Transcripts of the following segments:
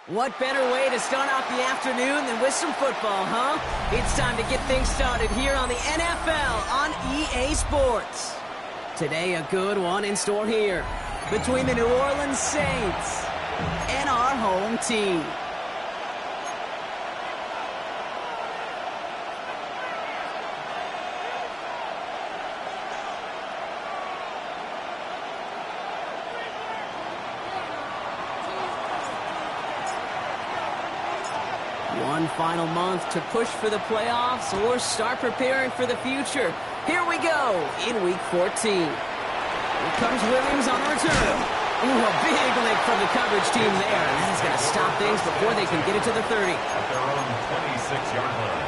What better way to start off the afternoon than with some football, huh? It's time to get things started here on the NFL on EA Sports. Today, a good one in store here between the New Orleans Saints and our home team. One final month to push for the playoffs or start preparing for the future. Here we go in Week 14. Here comes Williams on the return. Ooh, a big lick from the coverage team there. And that is going to stop things before they can get it to the 30. At their own 26-yard line.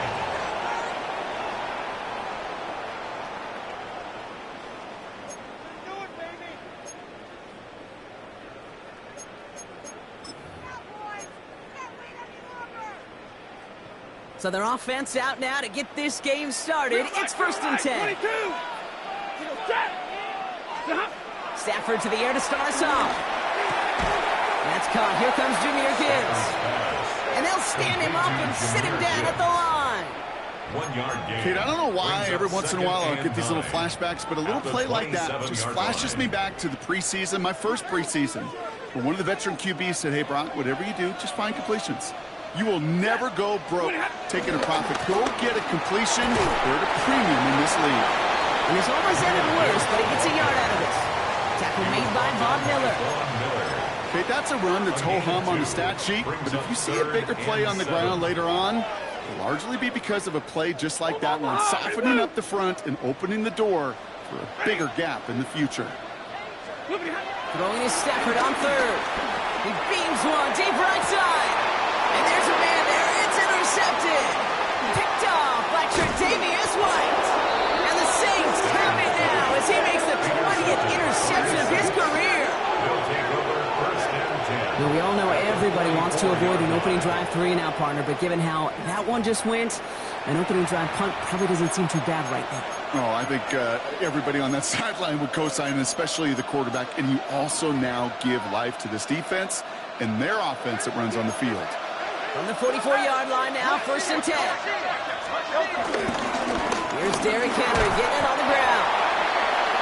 So their offense out now to get this game started. It's 1st and 10. Stafford to the air to start us off. That's caught. Here comes Jahmyr Gibbs. And they'll stand him up and sit him down at the line. 1 yard gain. Kate, I don't know why every once in a while I'll get these little flashbacks, but a little play like that just flashes me back to the preseason, my first preseason, where one of the veteran QBs said, hey, Brock, whatever you do, just find completions. You will never go broke taking a profit. Go get a completion or at a premium in this league. And it's almost ended worse, but he gets a yard out of it. Tackle made by Von Miller. Okay, that's a run that's ho-hum on the stat sheet, but if you see a bigger play on the ground later on, it'll largely be because of a play just like that one, softening up the front and opening the door for a bigger gap in the future. Throwing his Stafford on third. He beams one deep right side. And there's a man there. It's intercepted. Picked off by Tre'Davious White. And the Saints have it now as he makes the 20th interception of his career. Well, we all know everybody wants to avoid an opening drive 3 now, partner, but given how that one just went, an opening drive punt probably doesn't seem too bad right now. Oh, I think everybody on that sideline would co-sign, especially the quarterback. And you also now give life to this defense and their offense that runs on the field. From the 44-yard line now, 1st and 10. Here's Derrick Henry getting it on the ground.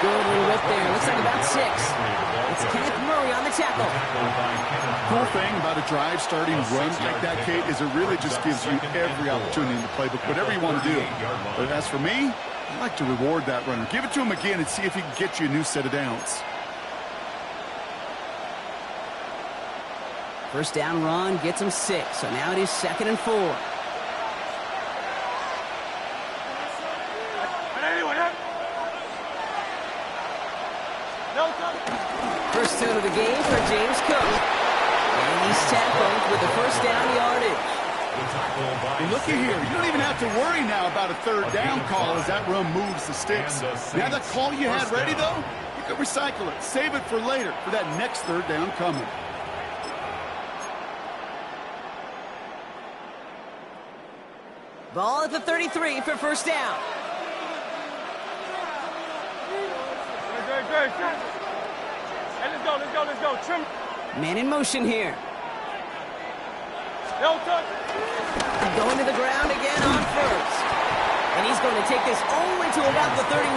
Good little whip there. Looks like about 6. It's Kenneth Murray on the tackle. Cool thing about a drive starting runs like that, Kate, is it really just gives you every opportunity in the playbook, whatever you want to do. But as for me, I like to reward that runner. Give it to him again and see if he can get you a new set of downs. First down run gets him 6, so now it is 2nd and 4. First down of the game for James Cook. And he's tackled with the first down yardage. And looky here, you don't even have to worry now about a 3rd down call as that run moves the sticks. Now that call you had ready, though, you can recycle it. Save it for later for that next 3rd down coming. Ball at the 33 for first down. Hey, let's go. Trim. Man in motion here. No touch. Going to the ground again on first. And he's going to take this only to about the 31.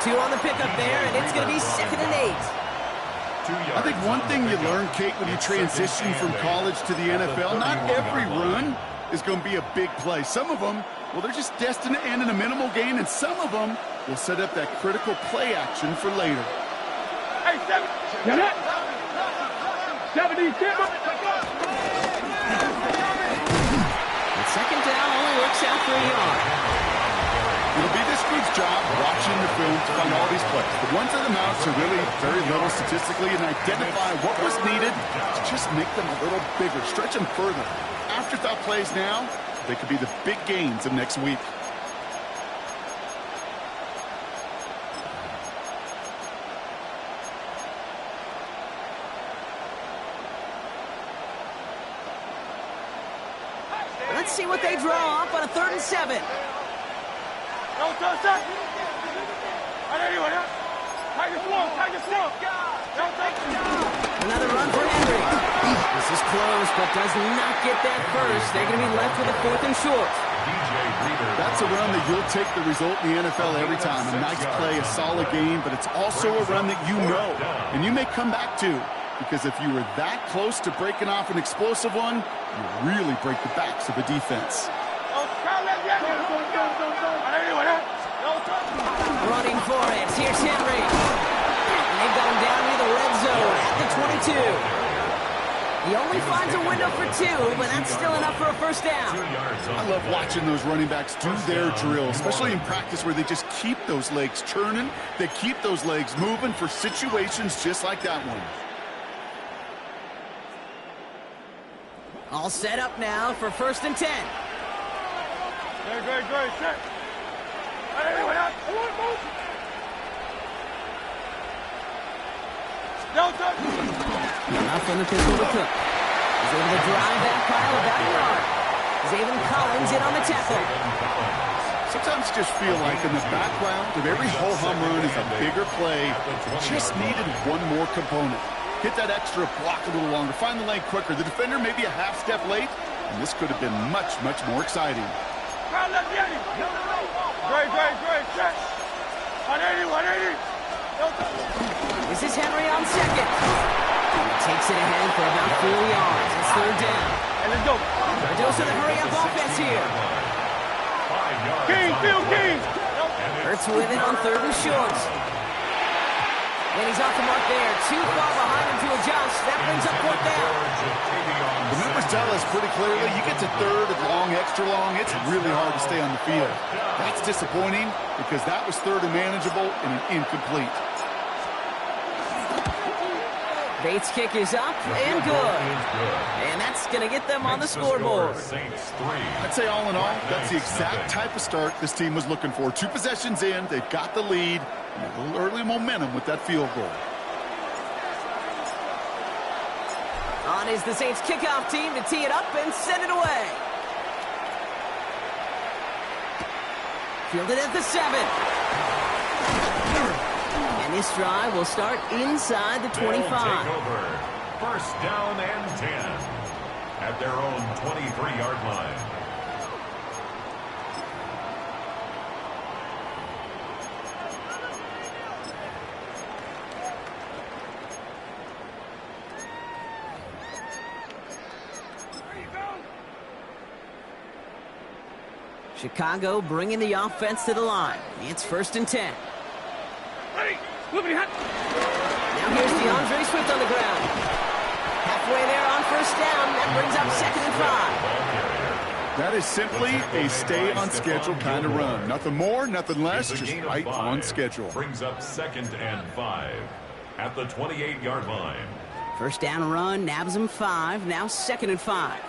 2 on the pickup there, and it's going to be 2nd and 8. I think one thing you learn, Kate, when you transition from college to the NFL, not every run is going to be a big play. Some of them, well, they're just destined to end in a minimal gain, and some of them will set up that critical play action for later. Hey, 70. 70. And 2nd down only works out for a yard. It'll be this group's job watching the film to find all these plays. The ones that amount to really very little statistically and identify what was needed to just make them a little bigger, stretch them further. Afterthought plays now, they could be the big gains of next week. Let's see what they draw up on a 3rd and 7. No touch. Another run for Henry. This is close, but does not get that first. They're going to be left with a 4th and short. That's a run that you'll take the result in the NFL every time. A nice play, a solid game, but it's also a run that you know, and you may come back to, because if you were that close to breaking off an explosive one, you really break the backs of the defense. Running for it. Here's Henry. And they've got him down near the red zone at the 22. He only finds a window for 2, but that's still enough for a first down. I love watching those running backs do their drill, especially in practice where they just keep those legs churning. They keep those legs moving for situations just like that one. All set up now for 1st and 10. Great, set. Enough from the pistol to Cook. He's able to drive that pile about a yard. Zayvon Collins in on the tackle. Sometimes you just feel like in the background of every ho-hum run is a bigger play. Just needed one more component. Hit that extra block a little longer. Find the lane quicker. The defender may be a half step late, and this could have been much, much more exciting. Great, check. 180. This is Henry on second. He takes it ahead for about 4 yards. It's 3rd down. And let's go. Cardoso the hurry-up offense here. King. Hurts with it on 3rd and short. And he's off the mark there. Too far behind him to adjust. That brings up 4th down. The numbers tell us pretty clearly, you get to 3rd and long, extra long, it's really hard to stay on the field. That's disappointing because that was 3rd and manageable and an incomplete. Bates' kick is up and good. And that's going to get them on the scoreboard. I'd say all in all, that's the exact type of start this team was looking for. 2 possessions in, they've got the lead, and a little early momentum with that field goal. On is the Saints kickoff team to tee it up and send it away. Fielded at the 7. And this drive will start inside the 25. Take over. 1st down and 10 at their own 23-yard line. Chicago bringing the offense to the line. It's 1st and 10. Now here's DeAndre Swift on the ground. Halfway there on 1st down. That brings up 2nd and 5. That is simply a stay on schedule kind of run. Nothing more, nothing less, just right on schedule. Brings up 2nd and 5 at the 28-yard line. 1st down run, nabs him 5. Now 2nd and 5.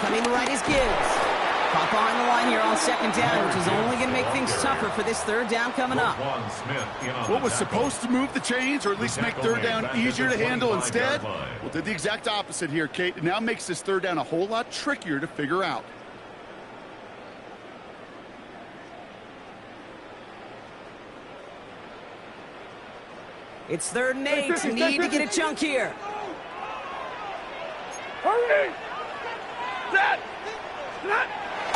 Coming right is Gibbs. Caught behind the line here on 2nd down, which is only going to make things tougher for this 3rd down coming up. What was supposed to move the chains, or at least make 3rd down easier to handle instead? Well, did the exact opposite here, Kate. It now makes this 3rd down a whole lot trickier to figure out. It's 3rd and 8. Need to get a chunk here. Hurry! Set!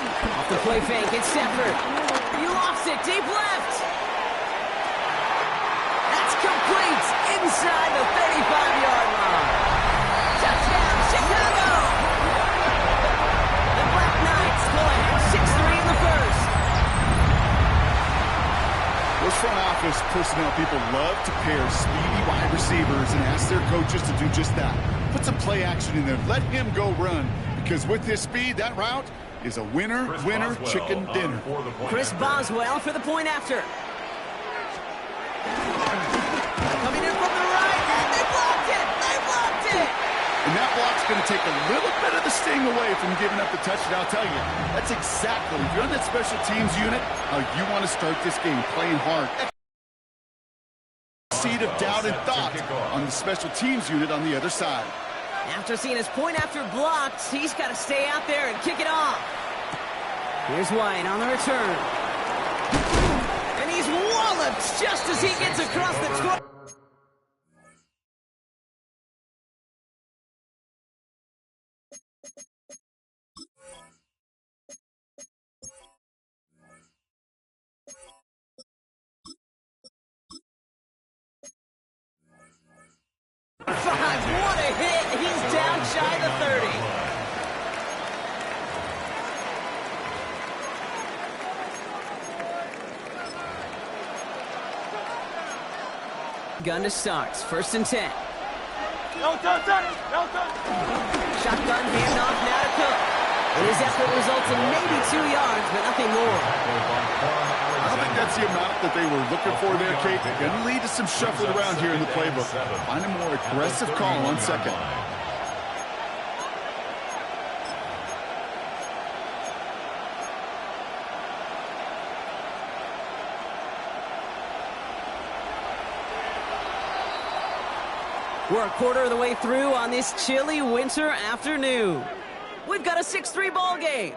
Off the play fake, it's Stafford. He lost it, deep left. That's complete inside the 35-yard line. Touchdown, Chicago! The Black Knights pull ahead 6-3 in the 1st. Those front office personnel people love to pair speedy wide receivers and ask their coaches to do just that. Put some play action in there. Let him go run. Because with his speed, that route is a winner, chicken dinner. Chris Boswell for the point after. Coming in from the right, and they blocked it! They blocked it! And that block's going to take a little bit of the sting away from giving up the touchdown. I'll tell you, that's exactly, if you're on that special teams unit, how you want to start this game, playing hard. Seed of doubt and thought on the special teams unit on the other side. After seeing his point after blocked, he's got to stay out there and kick it off. Here's White on the return. And he's walloped just as he gets across the 12. shotgun to start. First and 10. No touch, no touch. Shotgun handoff now to Cook. And his effort results in maybe 2 yards, but nothing more. I don't think that's the amount that they were looking for there, Kate. Going to lead to some shuffling around here in the playbook. Find a more aggressive call on second. We're a quarter of the way through on this chilly winter afternoon. We've got a 6-3 ball game.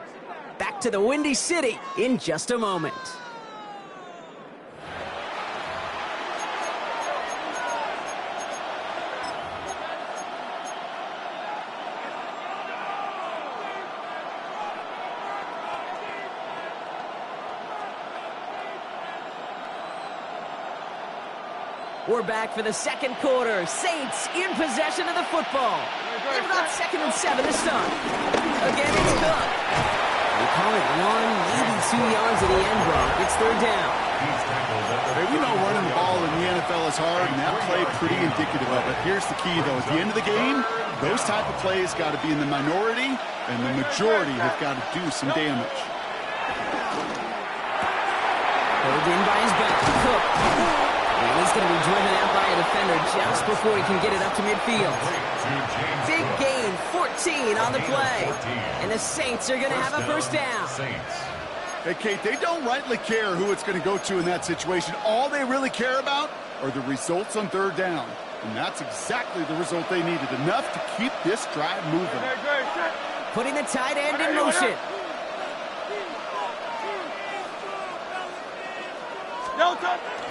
Back to the Windy City in just a moment. We're back for the second quarter. Saints in possession of the football. They've got 2nd and 7 to start. Again, it's Cook. They call it 1, maybe 2 yards at the end, Brock. It's third down. Hey, we know running the ball in the NFL is hard, and that play pretty indicative of it. Here's the key, though. At the end of the game, those type of plays got to be in the minority, and the majority have got to do some damage. Pulled in by his back. Cook. And he's going to be driven out by a defender just before he can get it up to midfield. Big gain, 14 on the play. And the Saints are going to have a first down. Hey, Kate, they don't rightly care who it's going to go to in that situation. All they really care about are the results on third down. And that's exactly the result they needed. Enough to keep this drive moving. Putting the tight end in motion.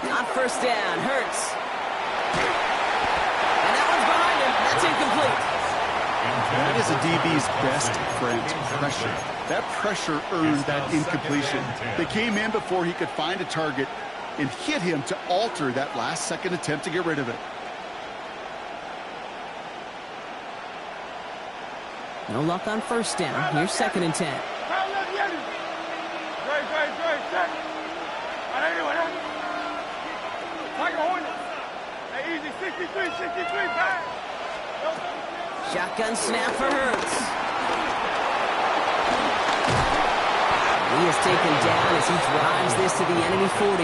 On first down, Hurts. And that one's behind him. That's incomplete. That is a DB's best friend, pressure. That pressure earned that incompletion. They came in before he could find a target and hit him to alter that last-second attempt to get rid of it. No luck on first down. Here's 2nd and 10. Shotgun snap for Hurts. He is taken down as he drives this to the enemy 40.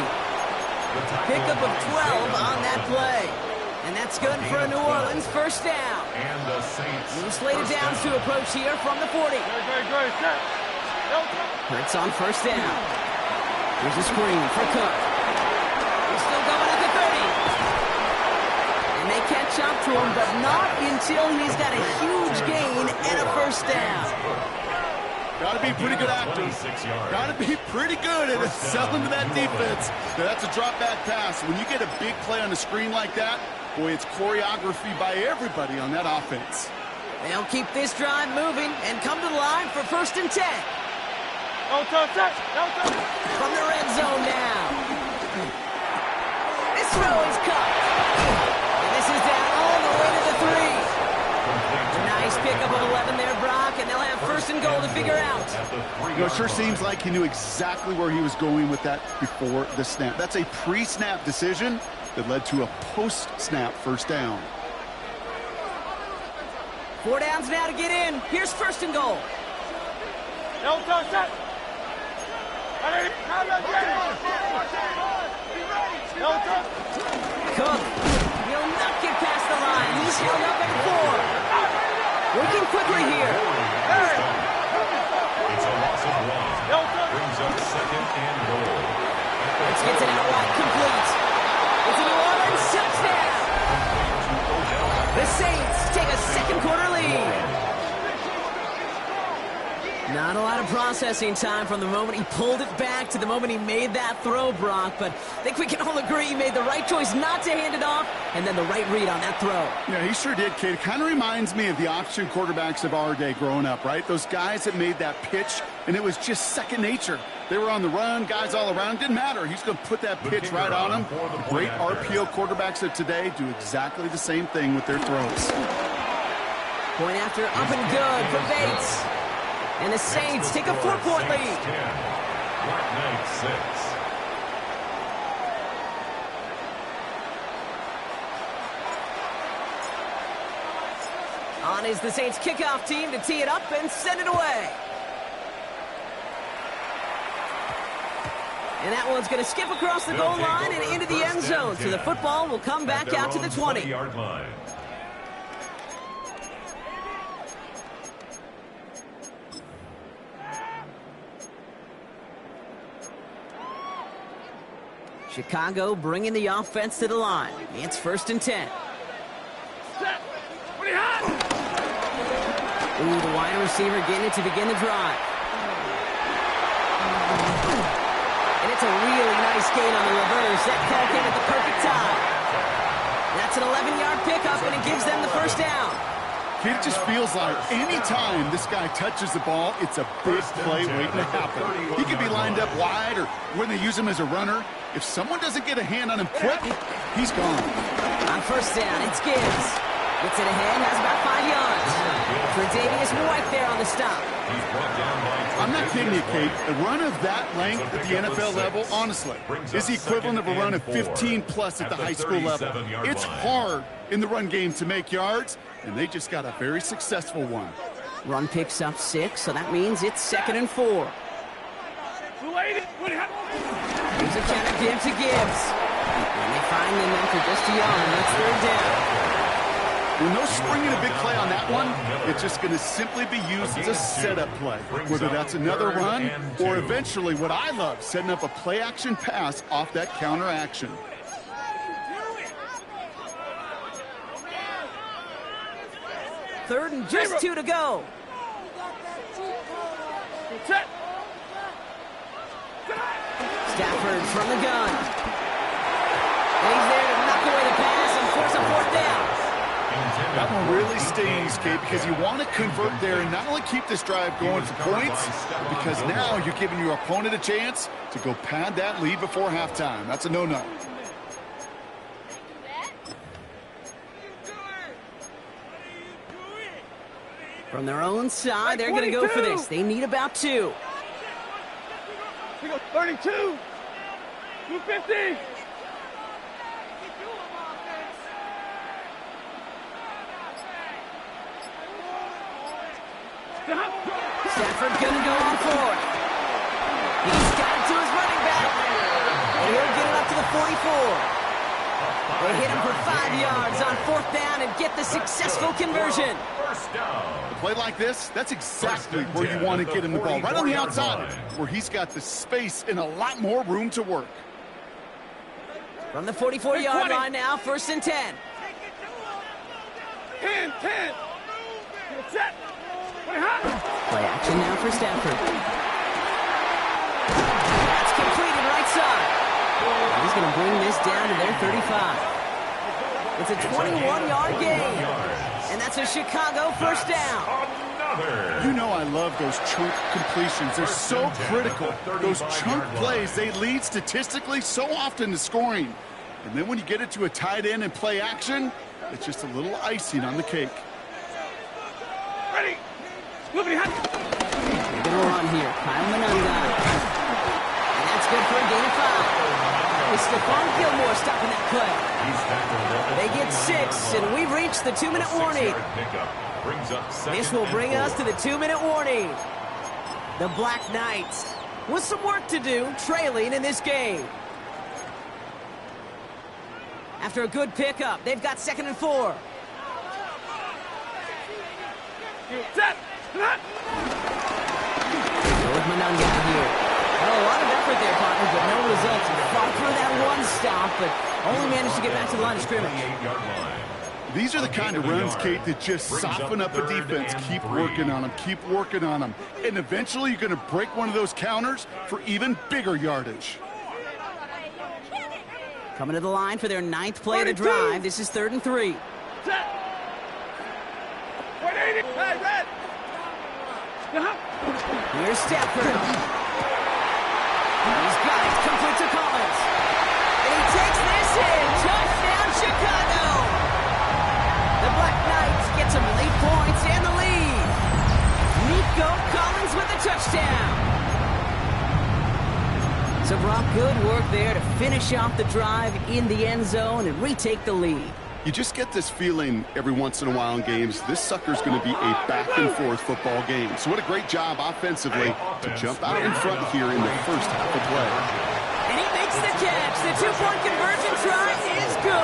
Pickup of 12 on that play. And that's good for a New Orleans first down. New slated downs to approach here from the 40. Hurts on first down. Here's a screen for Cook. He's still going at the 30. And they catch up to him, but not until he's got a huge gain and a first down. Got to be pretty good actor. Got to be pretty good at selling to that defense. Now, that's a drop-back pass. When you get a big play on the screen like that, boy, it's choreography by everybody on that offense. They'll keep this drive moving and come to the line for 1st and 10. No touch, no touch. From the red zone now. This throw is caught. And this is down all the way to the 3. Nice pickup of 11 there, Brock, and they'll have 1st and goal to figure out. You know, it sure seems like he knew exactly where he was going with that before the snap. That's a pre-snap decision that led to a post-snap first down. 4 downs now to get in. Here's 1st and goal. No touch, Cook will not get past the line. He's held up at 4. Working quickly here. It's a loss of 1. Brings up 2nd and goal. Let's get it out wide, complete. It's a New Orleans touchdown. The Saints take a second quarter lead. Not a lot of processing time from the moment he pulled it back to the moment he made that throw, Brock. But I think we can all agree he made the right choice not to hand it off, and then the right read on that throw. Yeah, he sure did, kid. It kind of reminds me of the option quarterbacks of our day growing up, right? Those guys that made that pitch, and it was just second nature. They were on the run, guys all around. Didn't matter. He's going to put that pitch right on them. Great RPO quarterbacks of today do exactly the same thing with their throws. Point after up and good for Bates. And the Saints take a 4-point lead. Black Knight 6. On is the Saints kickoff team to tee it up and send it away. And that one's going to skip across the goal line and into the end zone. So the football will come back out to the 20. 20-yard line. Chicago bringing the offense to the line. It's 1st and 10. Ooh, the wide receiver getting it to begin the drive. And it's a really nice gain on the reverse. That call came at the perfect time. That's an 11-yard pickup, and it gives them the first down. It just feels like any time this guy touches the ball, it's a big play waiting to happen. He could be lined up wide, or when they use him as a runner, if someone doesn't get a hand on him quick, he's gone. On 1st down, it's Gibbs. Gets it ahead, has about 5 yards. Tre'Davious White there on the stop. I'm not kidding you, Kate. A run of that length at the NFL level, honestly, is the equivalent of a run of 15-plus at the high school level. It's hard in the run game to make yards, and they just got a very successful one. Run picks up 6, so that means it's 2nd and 4. Here's a counter give to Gibbs. And they find them after just a yard. That's 3rd down. When no springing a big play on that one, it's just going to simply be used as a setup play, whether that's another run or eventually what I love, setting up a play-action pass off that counter action. Third and just 2 to go. Stafford from the gun. And he's there to knock away the pass and force a 4th down. That one really stings, Kate, because you want to convert there and not only keep this drive going for points, because now you're giving your opponent a chance to go pad that lead before halftime. That's a no-no. From their own side, they're going to go for this. They need about 2. We go 32. 250. Stafford gonna go on 4th. He's got it to his running back. And he'll get it up to the 44. They hit him for 5 yards on 4th down and get the successful conversion. A play like this, that's exactly where you want to get him the ball. Right on the outside, where he's got the space and a lot more room to work. From the 44-yard line now, 1st and 10. 10. Set. Play action now for Stafford. That's completed right side. He's going to bring this down to their 35. It's a 21-yard gain. And that's a Chicago 1st down. You know I love those chunk completions. They're so critical. Those chunk plays, they lead statistically so often to scoring. And then when you get it to a tight end and play action, it's just a little icing on the cake. Ready. Moving ahead. They're going to run here. Kyle Manunga. And that's good for a gain of 5. It's Stephon Gilmore stopping that play. They get 6, and we've reached the 2-minute warning. This will bring us to the 2-minute warning. The Black Knights with some work to do, trailing in this game. After a good pickup, they've got 2nd and 4. Set. With Manunga here. Well, a lot of effort there, partner, but no results. Fought through that one stop, but only managed to get back to the line of scrimmage. These are the kind of runs, Kate, that just soften up a defense. Keep working on them, keep working on them. And eventually you're going to break one of those counters for even bigger yardage. Coming to the line for their 9th play of the drive. This is 3rd and 3. Set. 180. Hey, red. Here's Stafford. He's got it. Complete to Collins. And he takes this in. Touchdown, Chicago. The Black Knights get some late points and the lead. Nico Collins with the touchdown. So, Brock, good work there to finish off the drive in the end zone and retake the lead. You just get this feeling every once in a while in games, this sucker's going to be a back-and-forth football game. So what a great job offensively to jump out in front here in the first half of play. And he makes the catch. The two-point conversion try is good.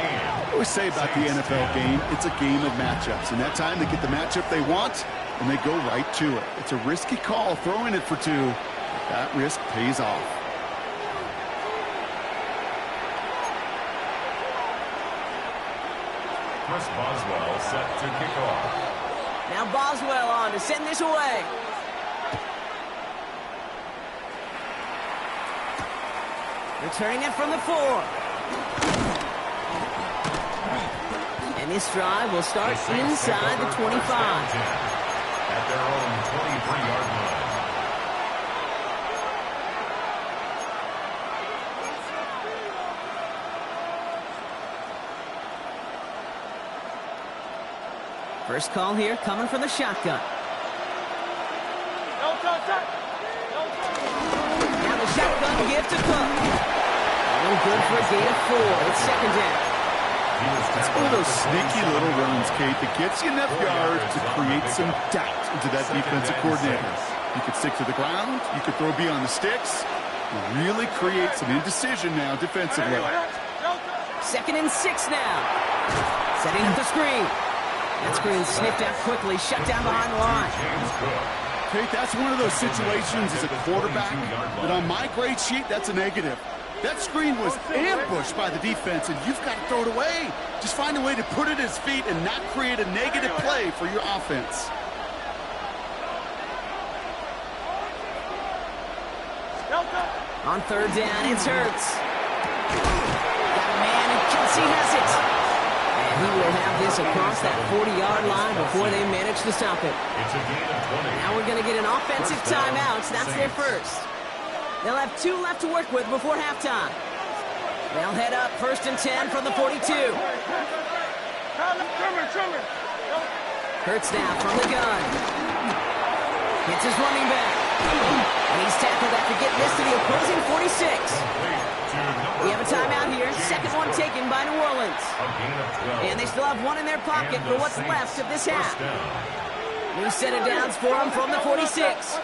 I always say about the NFL game, it's a game of matchups. And that time they get the matchup they want, and they go right to it. It's a risky call throwing it for two. But that risk pays off. Chris Boswell set to kick off. Now Boswell on to send this away. Returning it from the 4. And this drive will start inside the 25. At their own 23-yard line. First call here coming from the shotgun. Now the shotgun give to Cook. All good for a gain of 4. It's second down. It's one of those sneaky little runs, Kate, that gets you enough yards to create some doubt into that defensive coordinator. You could stick to the ground. You could throw beyond the sticks. You really create some indecision now defensively. Second and 6 now. Setting up the screen. That screen sniffed out quickly, shut down behind the line. Kate, that's one of those situations as a quarterback that on my grade sheet, that's a negative. That screen was ambushed by the defense, and you've got to throw it away. Just find a way to put it at his feet and not create a negative play for your offense. On third down, it's Hurts. Got a man, and Kelsey has it. And he will have this across that 40-yard line before they manage to stop it. Now we're going to get an offensive timeout. That's their first. They'll have 2 left to work with before halftime. They'll head up first and 10 from the 42. Hurts now from the gun. Hits his running back. And he's tackled after getting this to the opposing 46. We have a timeout here. Second one taken by New Orleans. And they still have 1 in their pocket for what's left of this half. New set of downs for them from the 46.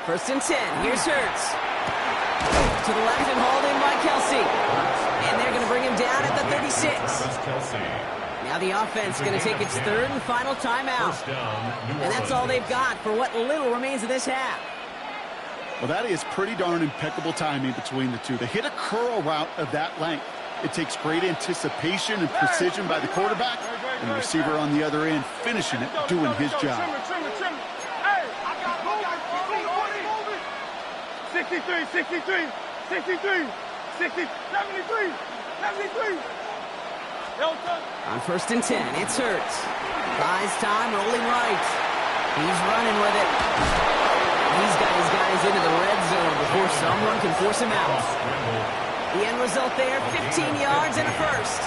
First and 10. Here's Hurts. To the left and hauled in by Kelsey. And they're going to bring him down at the 36. Now the offense going to take its third and final timeout. And that's all they've got for what little remains of this half. Well, that is pretty darn impeccable timing between the two. To hit a curl route of that length, it takes great anticipation and precision by the quarterback, and the receiver on the other end finishing it, doing his job. 63, 63, 63, 60, 73, 73. On first and 10, it's Hurts. Buys time, rolling right. He's running with it. He's got his guys into the red zone before someone can force him out. The end result there, 15 yards and a first.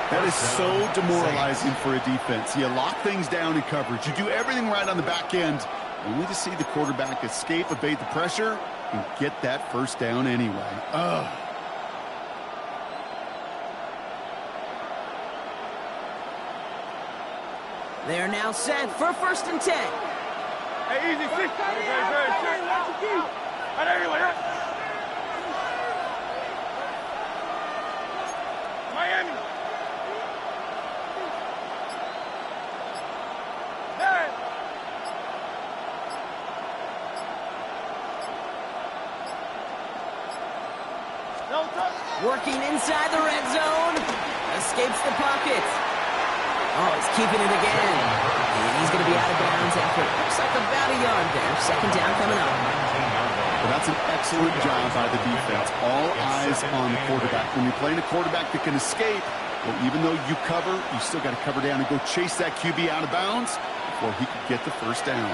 That is so demoralizing for a defense. You lock things down in coverage. You do everything right on the back end, only to see the quarterback escape, evade the pressure, and get that first down anyway. Ugh. They're now set for first and 10. Hey, easy, 6. Miami. Working inside the red zone. Escapes the pocket. Oh, he's keeping it again. And he's going to be out of bounds after looks like about a yard there. Second down coming up. Well, that's an excellent job by the defense. All eyes on the quarterback. When you're playing a quarterback that can escape, well, even though you cover, you still got to cover down and go chase that QB out of bounds before he could get the first down.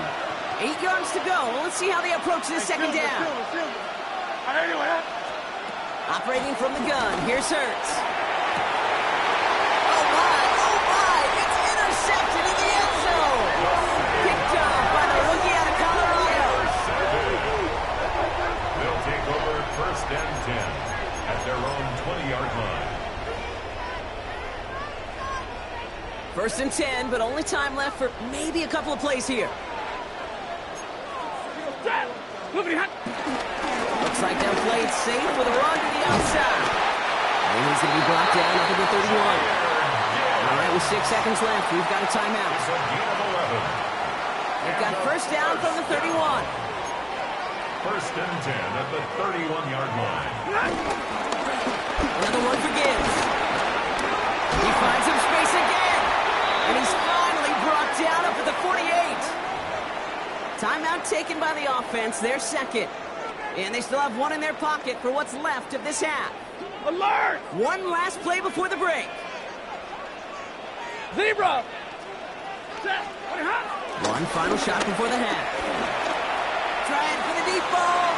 8 yards to go. Let's see how they approach this second down. Operating from the gun. Here's Hurts. Oh, my. It's intercepted in the end zone. Picked off by the rookie out of Colorado. They'll take over first and 10 at their own First and 10, but only time left for maybe a couple of plays here. Looks like they're played safe with a run to the outside. And he's going to be brought down up at the 31. All right, with 6 seconds left, we've got a timeout. They've got first down from the 31. First and 10 at the 31-yard line. Another one for Gibbs. He finds some space again. And he's finally brought down up at the 48. Timeout taken by the offense, their second. And they still have one in their pocket for what's left of this half. Alert! One last play before the break. Zebra! One final shot before the half. Trying for the deep ball.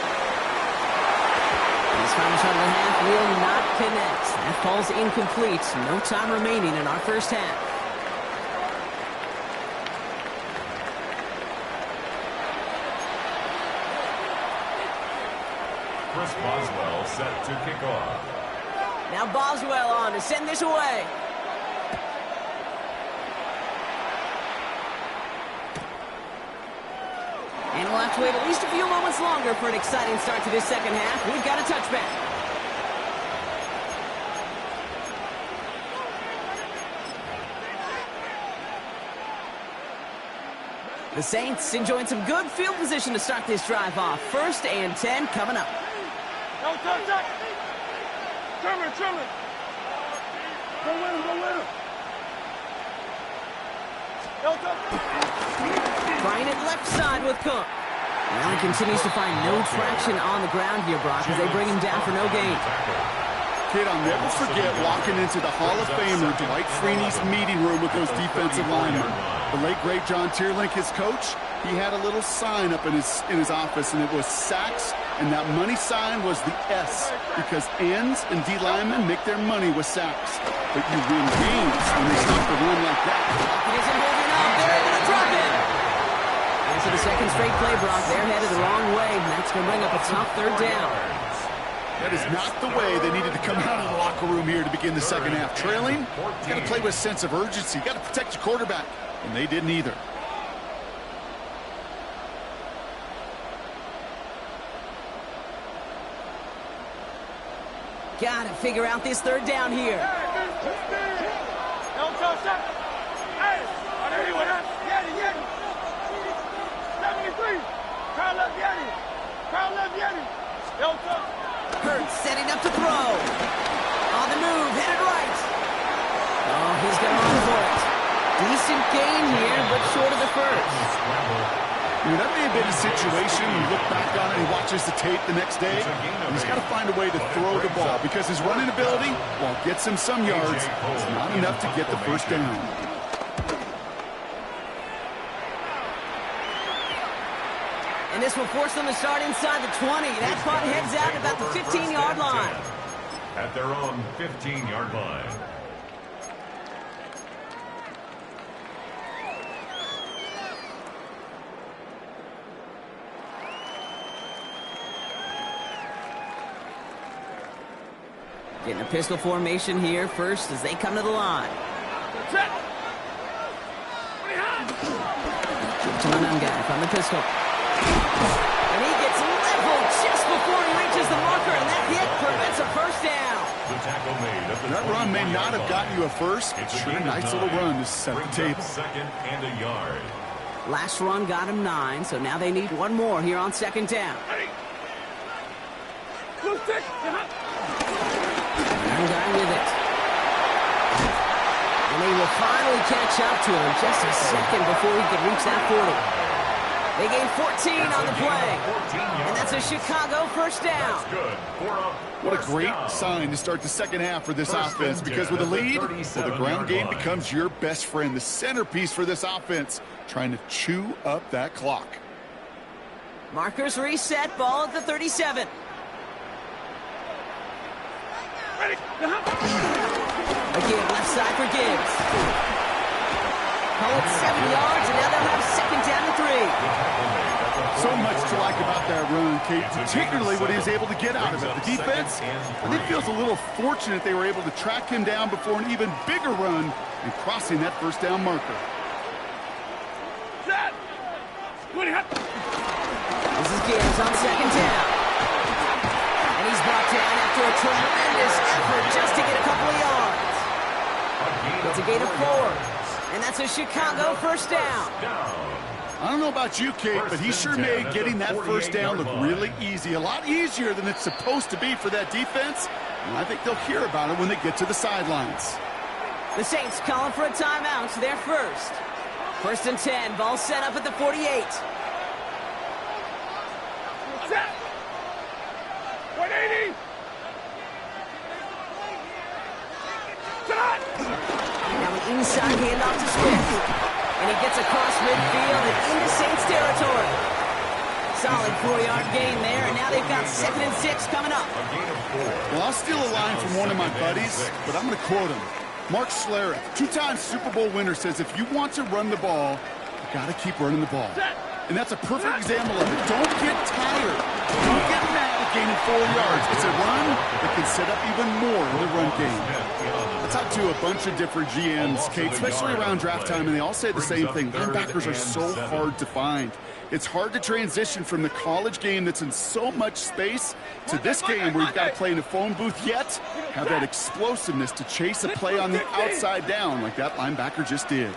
This final shot of the half will not connect. That ball's incomplete. No time remaining in our first half. Chris Boswell set to kick off. Now Boswell on to send this away. And we'll have to wait at least a few moments longer for an exciting start to this second half. We've got a touchback. The Saints enjoying some good field position to start this drive off. First and 10 coming up. No, touch. Trimmer. Go with him. No, touch. Trying it left side with Cook. Now he continues to find no traction on the ground here, Brock, as they bring him down for no gain. Kid, I'll never forget walking into the Hall of Famer Dwight Freeney's meeting room with those defensive linemen. The late, great John Tierlink, his coach, he had a little sign up in his office, and it was sacks, and that money sign was the S, because ends and D linemen make their money with sacks. But you win games when they stop the run like that. It isn't holding up. They're able to drop it. And so the second straight play, Brock, they're headed the wrong way, and that's going to bring up a tough third down. That is not the way they needed to come out of the locker room here to begin the second half. Trailing, you got to play with a sense of urgency. You got to protect your quarterback, and they didn't either. Got to figure out this third down here. No, touch. Hey, I know you with us. Yeti. 73. Carl left Yeti. No, touch. Hurts setting up to throw. On the move, headed right. Oh, he's going to run for it. Decent gain here, but short of the first. That may have been a situation, you look back on it, he watches the tape the next day, and he's got to find a way to throw the ball, because his running ability, while it gets him some yards, is not enough to get the first down. And this will force them to start inside the 20. That punt heads out about the 15-yard line. At their own 15-yard line. Getting a pistol formation here first as they come to the line. Gentleman guy from the pistol. And he gets leveled just before he reaches the marker, and that hit prevents a first down. That run may not have gotten you a first, but sure a nice little run to set the table. Second and a yard. Last run got him 9, so now they need one more here on second down. One guy with it. And they will finally catch up to him just a second before he could reach that 40. They gain 14 on the play. And that's a Chicago first down. What a great sign to start the second half for this offense, because with a lead, the ground game becomes your best friend, the centerpiece for this offense, trying to chew up that clock. Markers reset, ball at the 37. Again, left side for Gibbs. Call it 7 yards, and now they'll have second down and 3. So much to like about that run, Kate, particularly what he was able to get out of it. The defense, I think, feels a little fortunate they were able to track him down before an even bigger run and crossing that first down marker. This is Gibbs on second down. And he's brought down after a tremendous effort just to get a couple of yards. It's a gain of 4. And that's a Chicago first down. I don't know about you, Kate, but he sure made getting that first down look really easy. A lot easier than it's supposed to be for that defense. And I think they'll hear about it when they get to the sidelines. The Saints calling for a timeout. They're first. First and 10. Ball set up at the 48. 180. Now an inside handoff to Swift. And he gets across midfield and into Saints territory. Solid 4-yard gain there, and now they've got 2nd and 6 coming up. Well, I'll steal a line from one of my buddies, but I'm going to quote him. Mark Schlereth, 2-time Super Bowl winner, says if you want to run the ball, you got to keep running the ball. And that's a perfect example of it. Don't get tired. Don't get mad at gaining 4 yards. It's a run that can set up even more in the run game. I talked to a bunch of different GMs, Kate, especially around draft time, and they all say the same thing. Linebackers are so hard to find. It's hard to transition from the college game that's in so much space to this game where you've got to play in a phone booth, yet have that explosiveness to chase a play on the outside down like that linebacker just did.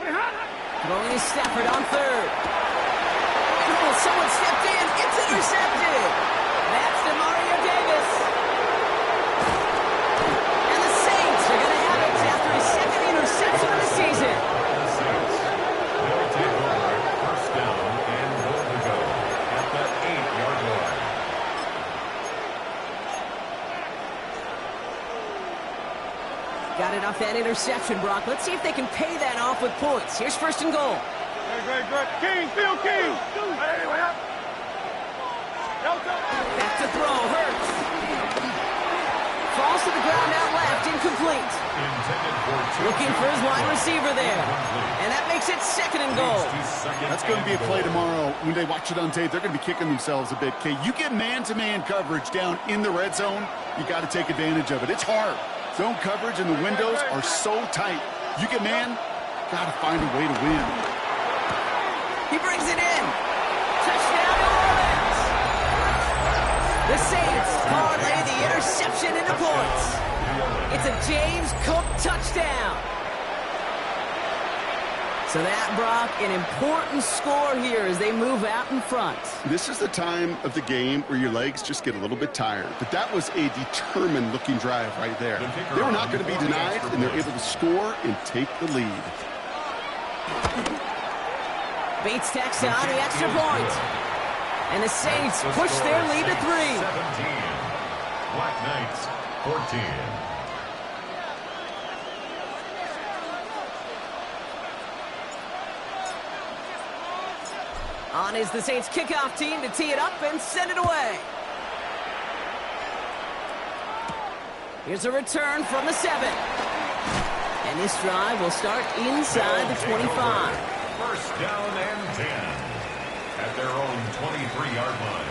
Throwing is Stafford on third. Oh, someone stepped in. It's intercepted. That's DeMario Davis. And the Saints are going to have it after his 2nd interception of the season. They'll take over first down and goal to go at that 8-yard line. Got it off that interception, Brock. Let's see if they can pay that off with points. Here's first and goal. Great. King, Phil King. Back to throw. Hurts. Falls to the ground out left. Incomplete. Looking for his wide receiver there. And that makes it 2nd and goal. That's going to be a play tomorrow. When they watch it on tape, they're going to be kicking themselves a bit. Kate, you get man-to-man coverage down in the red zone, you got to take advantage of it. It's hard. Zone coverage and the windows are so tight. You get man, got to find a way to win. He brings it in. Touchdown, New Orleans. The Saints parlay the interception into points. It's a James Cook touchdown. So that, Brock, an important score here as they move out in front. This is the time of the game where your legs just get a little bit tired. But that was a determined-looking drive right there. They were not going to be denied, and they're able to score and take the lead. Bates tacks on the extra point. And the Saints push their lead to 3. 17. Black Knights, 14. On is the Saints kickoff team to tee it up and send it away. Here's a return from the 7. And this drive will start inside the 25. First down and 10 at their own 23-yard line.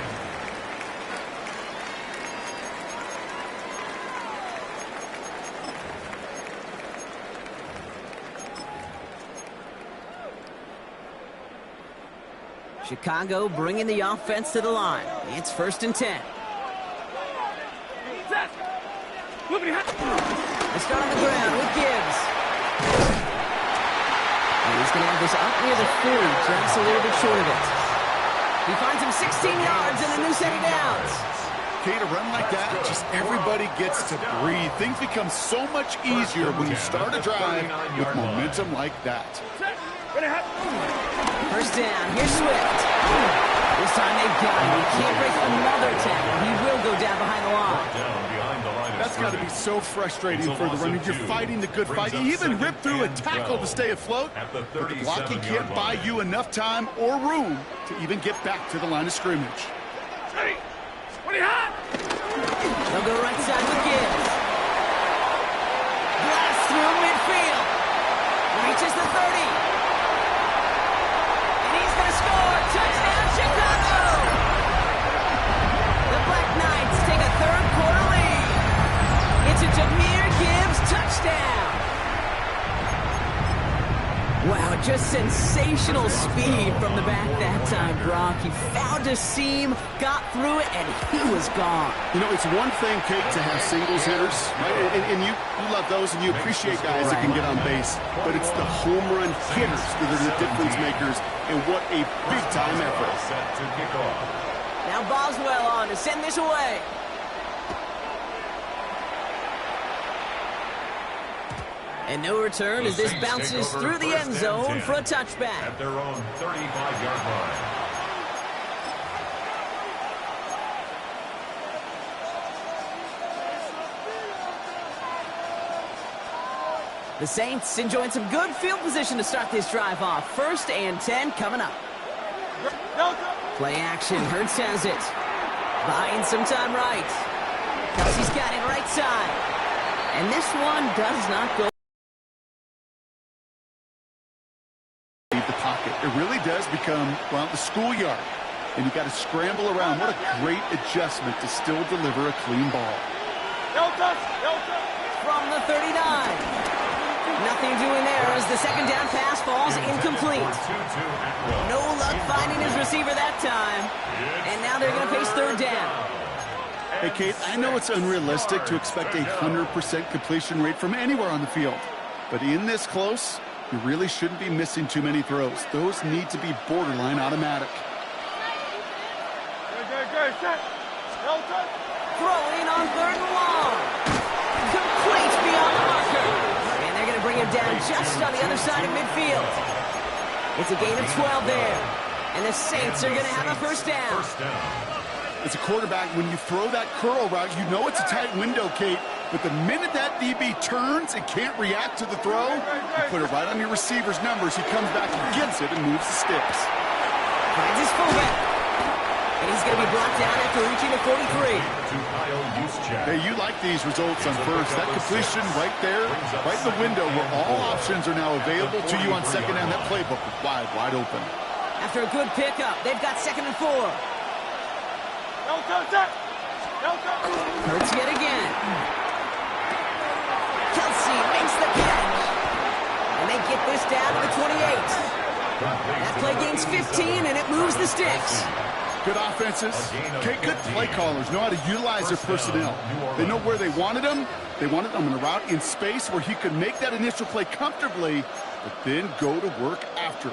Chicago bringing the offense to the line. It's first and 10. They start on the ground with Gibbs. And he's going to have this up near the 40, just a little bit short of it. He finds him 16 yards and a new set of downs. Kate, a run like that, just everybody gets to breathe. Things become so much easier when you start a drive with momentum like that. First down, here's Swift. This time they've got him. He can't break another tackle. He will go down behind the line. That's got to be so frustrating for the runner. You're fighting the good fight. You even rip through a tackle to stay afloat, but the blocking can't buy you enough time or room to even get back to the line of scrimmage. They'll go right side with Gibbs. Blast through midfield. Reaches the 30. And he's going to score. Touchdown, Chicago! just sensational speed from the back that time, Brock. He found a seam, got through it, and he was gone. You know, it's one thing, Kate, to have singles hitters, right? And you love those, and you appreciate guys that can get on base. But it's the home run hitters that are the difference makers, and what a big-time effort. Set to kick off. Now Boswell on to send this away. And no return as this bounces through the end zone for a touchback. At their own 35-yard line. The Saints enjoying some good field position to start this drive off. 1st and 10 coming up. Play action. Hurts has it. Buying some time right. Kelsey's got it right side. And this one does not go. The pocket. It really does become, well, the schoolyard. And you got to scramble around. What a great adjustment to still deliver a clean ball. From the 39. Nothing doing there as the second down pass falls incomplete. No luck finding his receiver that time. And now they're going to face 3rd down. Hey, Kate, I know it's unrealistic to expect a 100% completion rate from anywhere on the field. But in this close, you really shouldn't be missing too many throws. Those need to be borderline automatic. Throwing on 3rd and long. Complete beyond the marker. And they're going to bring him down just on the other side of midfield. It's a gain of 12 there. And the Saints are going to have a 1st down. As a quarterback, when you throw that curl route, you know it's a tight window, Kate. But the minute that DB turns and can't react to the throw, you put it right on your receiver's numbers. He comes back and gets it and moves the sticks. Finds his fullback. And he's going to be brought down after reaching the 43. Hey, you like these results on 1st. That completion right there, right in the window where all options are now available to you on 2nd down. That playbook is wide open. After a good pickup, they've got 2nd and 4. Hurts yet again. Kelsey makes the catch. And they get this down to the 28. That play gains 15, and it moves the sticks. Good offenses. Kate, good play callers know how to utilize their personnel. They know where they wanted them. They wanted them in a route in space where he could make that initial play comfortably, but then go to work after.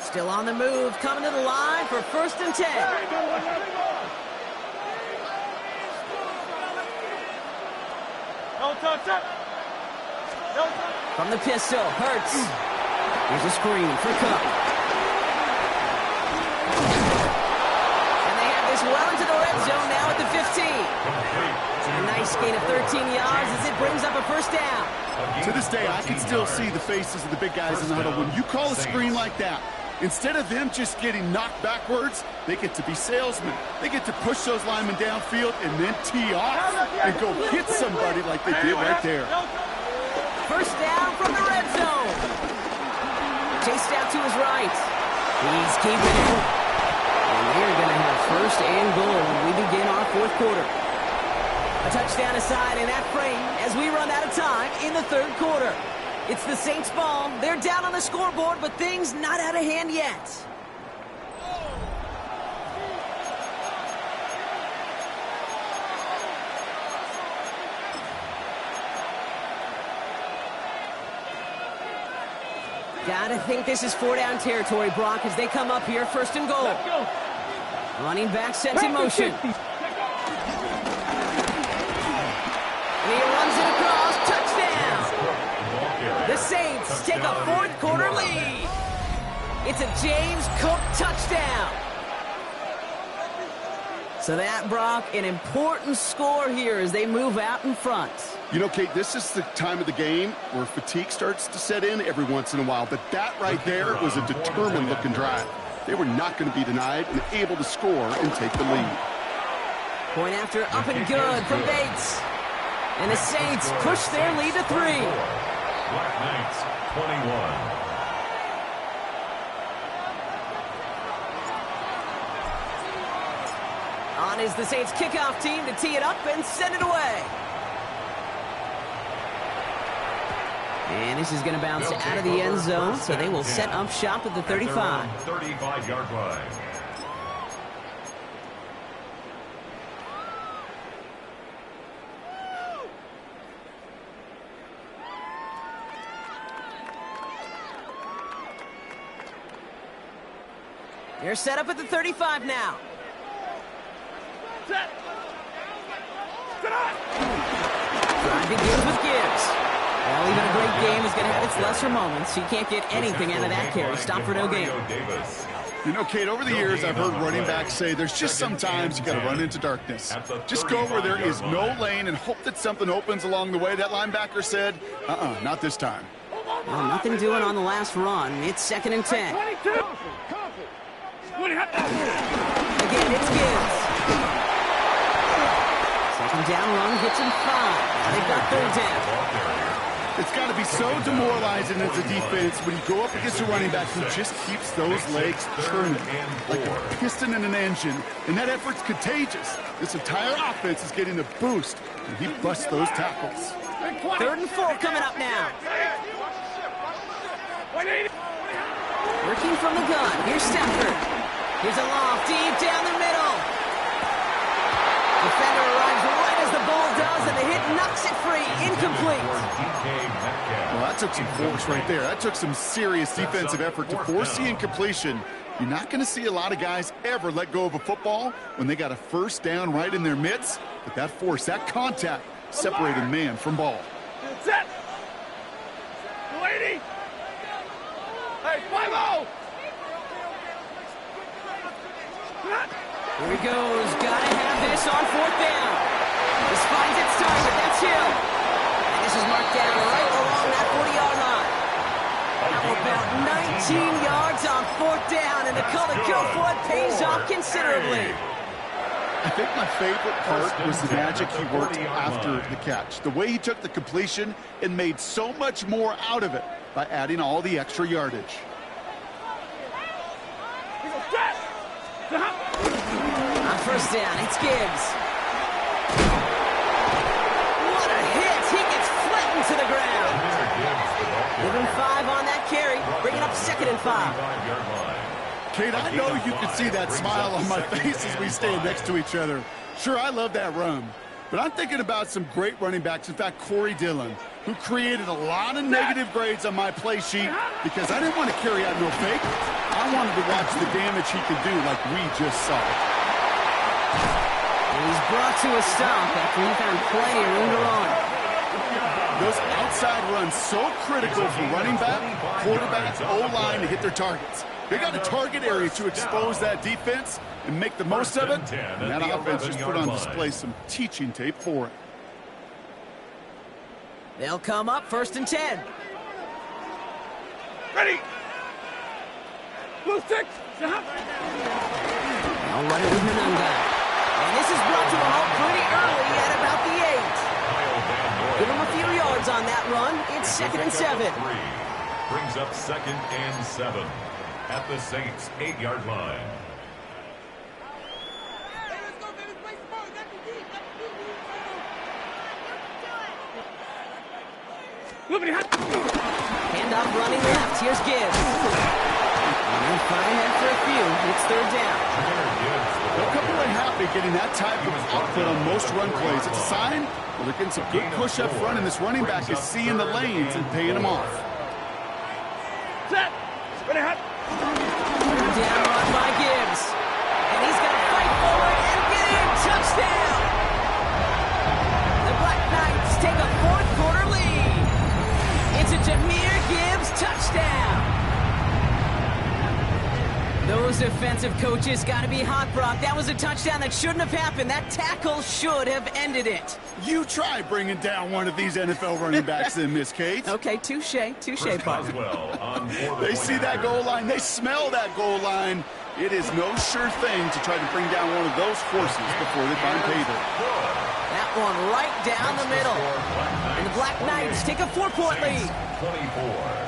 Still on the move, coming to the line for 1st and 10. From the pistol, Hurts. Here's a screen for Cup. And they have this well into the red zone now at the 15. A nice gain of 13 yards as it brings up a 1st down. To this day, I can still see the faces of the big guys in the huddle. When you call a screen like that, instead of them just getting knocked backwards, they get to be salesmen. They get to push those linemen downfield and then tee off and go hit somebody like they did right there. 1st down from the red zone. Chased out to his right. He's keeping it. And we're going to have 1st and goal when we begin our 4th quarter. A touchdown aside in that frame as we run out of time in the 3rd quarter. It's the Saints ball. They're down on the scoreboard, but things not out of hand yet. Gotta think this is 4-down territory, Brock, as they come up here 1st and goal. Running back sent in motion. And he runs it across. Touchdown! The Saints take a 4th quarter lead. It's a James Cook touchdown. So that, Brock, an important score here as they move out in front. You know, Kate, this is the time of the game where fatigue starts to set in every once in a while. But that right there was a determined-looking drive. They were not going to be denied and able to score and take the lead. Point after up and good from Bates. And the Saints push their lead to 3. Black Knights, 21. On is the Saints kickoff team to tee it up and send it away. And this is going to bounce out of the end zone, so they will set up shop at the 35. 35-yard line. They're set up at the 35 now. Set. Drive begins with Gibbs. Well, even a great game is going to have its lesser moments. He can't get anything out of that carry. Stop for no gain. You know, Kate, over the years, I've heard running backs say there's just sometimes you got to run into darkness. Just go where there is no lane and hope that something opens along the way. That linebacker said, not this time. Well, nothing doing on the last run. It's 2nd and 10. 22. Again, it's Gibbs. Second down run gets him 5. Now they've got 3rd down. It's got to be so demoralizing as a defense when you go up against a running back who just keeps those legs churning like a piston in an engine, and that effort's contagious. This entire offense is getting a boost, and he busts those tackles. 3rd and 4 coming up now. Working from the gun. Here's Stafford. Here's a loft deep down the middle. Defender arrives right as the ball does, and the hit knocks it free. Incomplete. Well, that took some force right there. That took some serious defensive effort to force the incompletion. You're not going to see a lot of guys ever let go of a football when they got a 1st down right in their midst. But that force, that contact, separated man from ball. Set. Lady. Hey, 5-0. Here he goes. Gotta have this on 4th down. This finds its target. That's Hill. And this is marked down right along that 40-yard line. Now about 19 yards on 4th down, and the color go for it pays off considerably. I think my favorite part was the magic he worked after the catch. The way he took the completion and made so much more out of it by adding all the extra yardage. On 1st down, it's Gibbs. What a hit! He gets flattened to the ground. Give him 5 on that carry, bringing up 2nd and 5. Kate, I know you can see that smile on my face as we stand next to each other. Sure, I love that run. But I'm thinking about some great running backs. In fact, Corey Dillon, who created a lot of negative grades on my play sheet because I didn't want to carry out no fake. I wanted to watch the damage he could do like we just saw. And he's brought to a stop after he found plenty of room to run. Those outside runs so critical for running back, quarterback, O-line to hit their targets. They got a target area to expose that defense and make the most of it. And that offense just put on display some teaching tape for it. They'll come up 1st and 10. Ready. Blue 6. They'll run it with Menunga. And this is brought to a halt pretty early at about the 8. Give him a few yards on that run. It's 2nd and 7. Brings up 2nd and 7 at the Saints' 8-yard line. Handoff running left. Here's Gibbs. And they're fine ahead for a few. It's 3rd down. They'll come away happy getting that type of output on most run plays. It's a sign well, they're getting some good push up front, and this running back is seeing the lanes and paying them off. Set. Ready, hot. Down run by Gibbs. And he's going to fight forward and get in. Touchdown. The Black Knights take a 4th quarter lead. It's a Jahmyr Gibbs touchdown. Those defensive coaches got to be hot, Brock. That was a touchdown that shouldn't have happened. That tackle should have ended it. You try bringing down one of these NFL running backs then, Miss Kate. Okay, touche, partner. They see that goal line. They smell that goal line. It is no sure thing to try to bring down one of those horses before they find pay dirt. That one right down the middle. And the Black Knights take a 4-point lead. 24.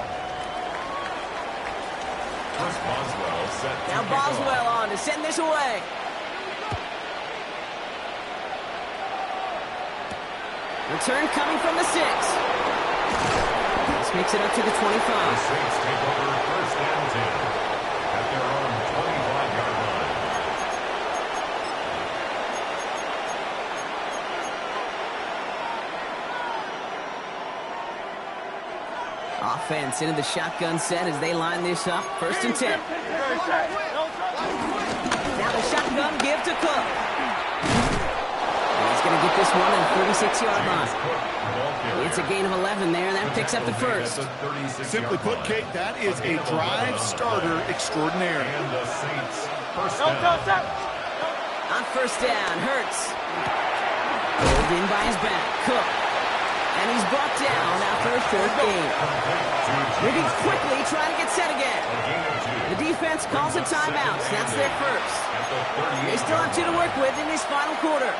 Now Boswell on to send this away. Return coming from the 6. This makes it up to the 25. The Saints take over first and 10 at their own 25-yard line. Offense into the shotgun set as they line this up. First and 10. Now the shotgun give to Cook. And he's going to get this one on the 36-yard line. It's a gain of 11 there. That picks up the first. Simply put, Kate, that is a drive starter extraordinaire. And the Saints first down. On first down, Hurts. Pulled in by his back. Cook. And he's brought down after a third gain. Moving quickly, trying to get set again. The defense calls a timeout. That's their first. They still have 2 to work with in this final quarter.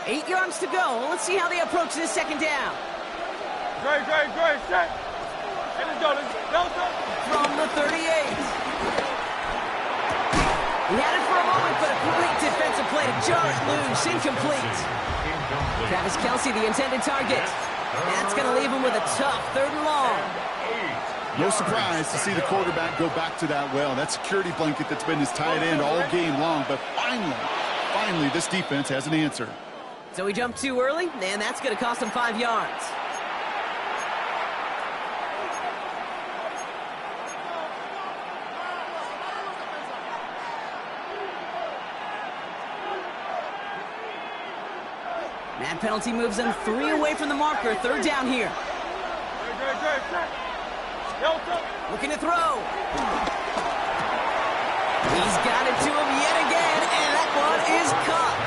Eight yards to go. Let's see how they approach this second down. Great, set. And let's go. From the 38. He had it for a moment, but a great defensive play to jar it loose. Incomplete. Travis Kelce, the intended target. That's going to leave him with a tough 3rd and long. No surprise to see the quarterback go back to that well. That security blanket that's been his tight end all game long. But finally, this defense has an answer. So he jumped too early, and that's going to cost him 5 yards. That penalty moves them 3 away from the marker. 3rd down here. Looking to throw. He's got it to him yet again, and that one is caught.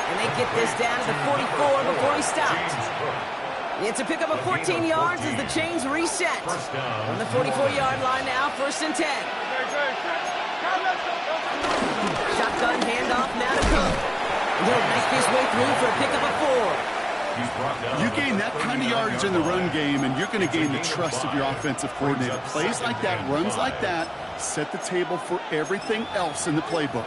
And they get this down to the 44 before he stops. It's a pickup of 14 yards as the chains reset. On the 44-yard line now, 1st and 10. Shotgun handoff now to Cook. He'll make his way through for a pickup of 4. You gain that kind of yardage in the run game, and you're going to gain the trust of your offensive coordinator. Plays like that, runs like that, set the table for everything else in the playbook.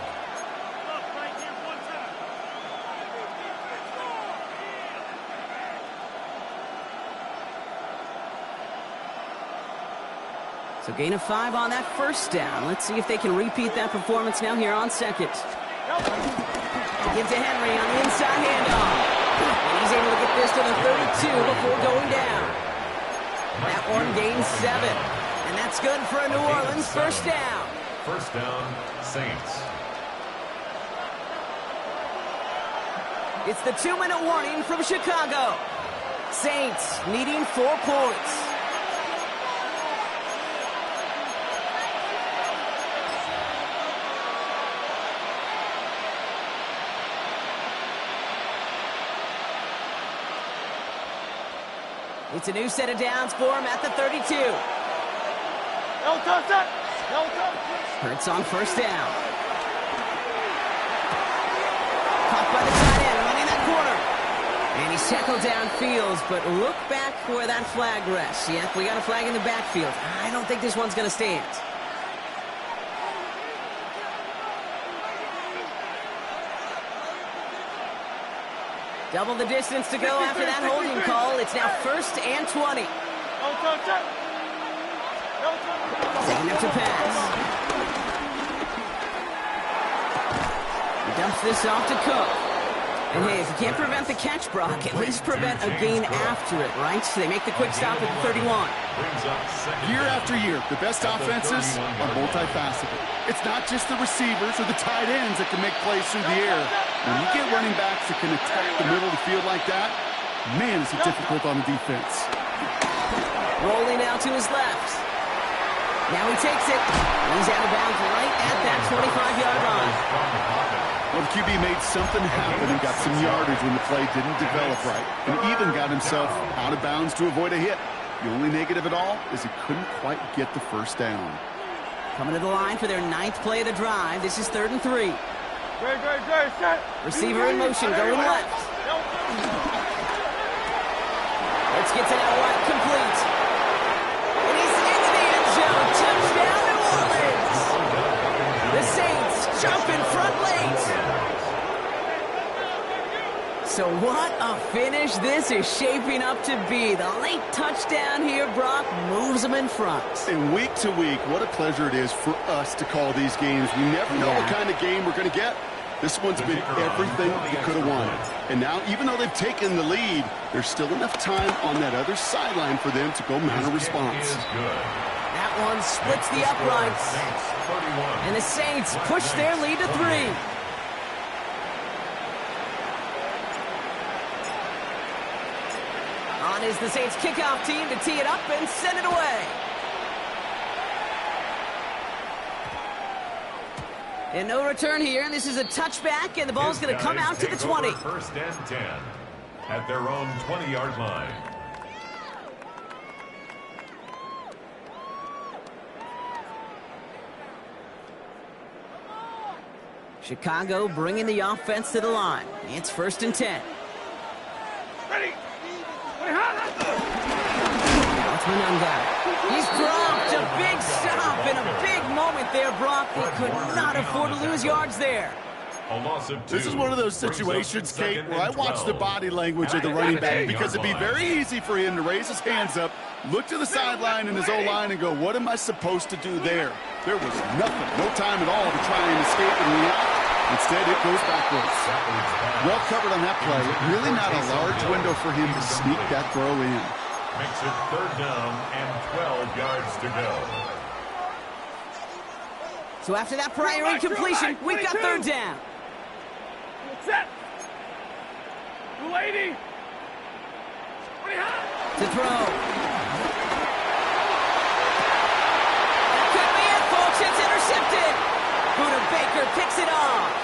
So gain of 5 on that first down. Let's see if they can repeat that performance now here on second. Give to Henry on the inside handoff. And he's able to get this to the 32 before going down. That one gains 7. And that's good for a New Orleans first down. First down, Saints. It's the 2-minute warning from Chicago. Saints needing 4 points. It's a new set of downs for him at the 32. Hurts on first down. Caught by the tight end, running that corner. And he's tackled downfield, but look back where that flag rests. Yep, we got a flag in the backfield. I don't think this one's going to stand. Double the distance to go after that holding call. It's now 1st and 20. Taking up to pass. He dumps this off to Cook. And hey, if you can't prevent the catch, Brock, at least prevent a gain after it, right? So they make the quick stop at the 31. Year after year, the best offenses are multifaceted. It's not just the receivers or the tight ends that can make plays through the air. When you get running backs that can attack the middle of the field like that, man, is it difficult on the defense. Rolling out to his left. Now he takes it. He's out of bounds right at that 25-yard line. Well, the QB made something happen and got some yardage when the play didn't develop right, and even got himself out of bounds to avoid a hit. The only negative at all is he couldn't quite get the first down. Coming to the line for their 9th play of the drive. This is 3rd and 3. Receiver in motion, going left. Let's get to that one, complete. And he's into the end So what a finish this is shaping up to be. The late touchdown here, Brock, moves them in front. And week to week, what a pleasure it is for us to call these games. We never know what kind of game we're going to get. This one's been everything you could have wanted. And now, even though they've taken the lead, there's still enough time on that other sideline for them to go mount a response. That one splits the uprights. And the Saints push their lead to 3. On is the Saints kickoff team to tee it up and send it away. And no return here, and this is a touchback, and the ball's going to come out to the 20. First and 10 at their own 20-yard line. Chicago bringing the offense to the line. It's first and 10. Ready. That's Manunga. He's dropped a big stop and a big moment there, Brock. They could not afford to lose yards there. A loss of 2. This is one of those situations, Kate, where I watch the body language of the running back because it'd be very easy for him to raise his hands up, look to the sideline in his O-line and go, what am I supposed to do there? There was nothing, no time at all to try and escape and react. Instead, it goes backwards. Well covered on that play. Really not a large window for him to sneak that throw in. Makes it 3rd down and 12 yards to go. So after that prior incompletion, we've got 3rd down. Set. 280. To throw. That could be it, folks. It's intercepted. Buda Baker picks it off.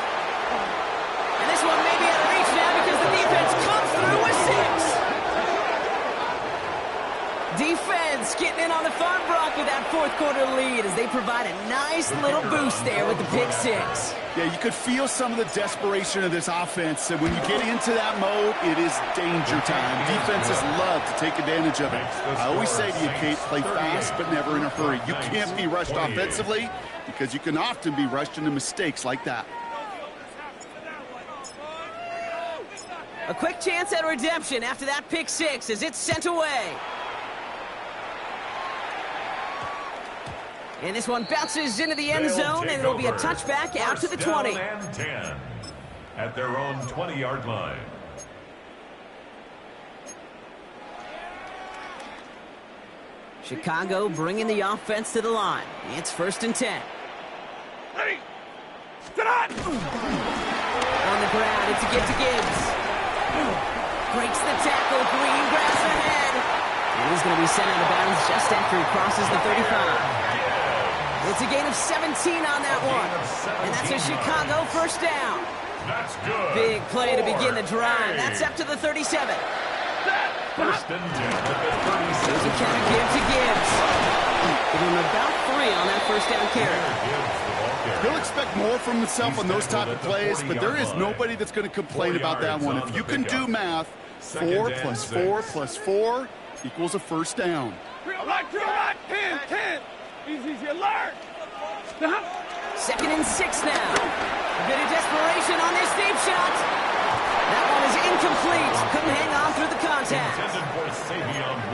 And this one may be out of reach now because the defense comes through with 6. Defense getting in on the fun, Brock, with that 4th quarter lead as they provide a nice little boost there with the pick 6. Yeah, you could feel some of the desperation of this offense. And when you get into that mode, it is danger time. Defenses love to take advantage of it. I always say to you, Kate, play fast but never in a hurry. You can't be rushed offensively because you can often be rushed into mistakes like that. A quick chance at redemption after that pick 6 as it's sent away. And this one bounces into the end zone, and it'll be a touchback out to the 20. And 10 at their own 20-yard line. Chicago bringing the offense to the line. It's first and 10. Ready. Tonight. On the ground, it's a give to Gibbs. Breaks the tackle, Green grabs ahead. And he's going to be sent out of bounds just after he crosses the 35. It's a gain of 17 on that one. And that's a Chicago first down. That's good. Big play to begin the drive. That's up to the 37. First and 10 at the 36. There's a count give to Gibbs. Give him about 3 on that first down carry. He'll expect more from himself on those type of plays, but there is nobody that's going to complain about that one. If you can do math, 4 plus 4 plus 4 equals a first down. Right, 10. Easy, alert. 2nd and 6 now. A bit of desperation on this deep shot. That one is incomplete. Couldn't hang on through the contact.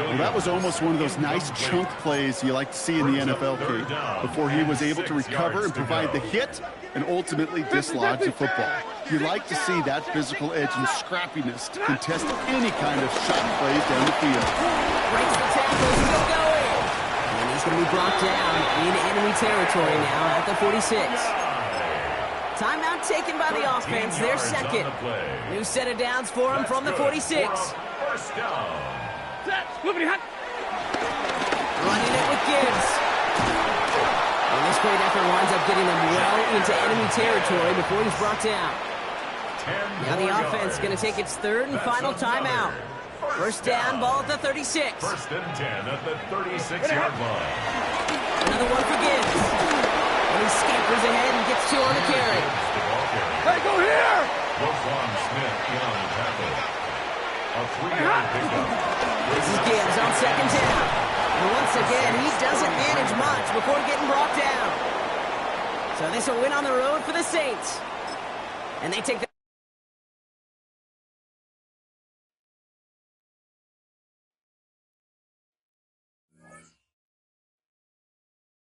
Well, that was almost one of those nice chunk plays you like to see in the NFL, Kate, before he was able to recover and provide the hit and ultimately dislodge the football. You like to see that physical edge and scrappiness to contest any kind of shot plays down the field. Breaks the tackle, still going. And he's going to be brought down in enemy territory now at the 46. Timeout taken by the offense, their 2nd. New set of downs for him from the 46. First down. Running it with Gibbs. And this great effort winds up getting them well into enemy territory before he's brought down. Now the offense going to take its 3rd and final timeout. First down, ball at the 36. First and 10 at the 36-yard line. Another one for Gibbs. And he scampers ahead and gets 2 on the carry. Hey, go here! Roquan Smith in on the tackle. A 3-yard pickup. This is Gibbs on 2nd down. And once again, he doesn't manage much before getting brought down. So this will win on the road for the Saints. And they take the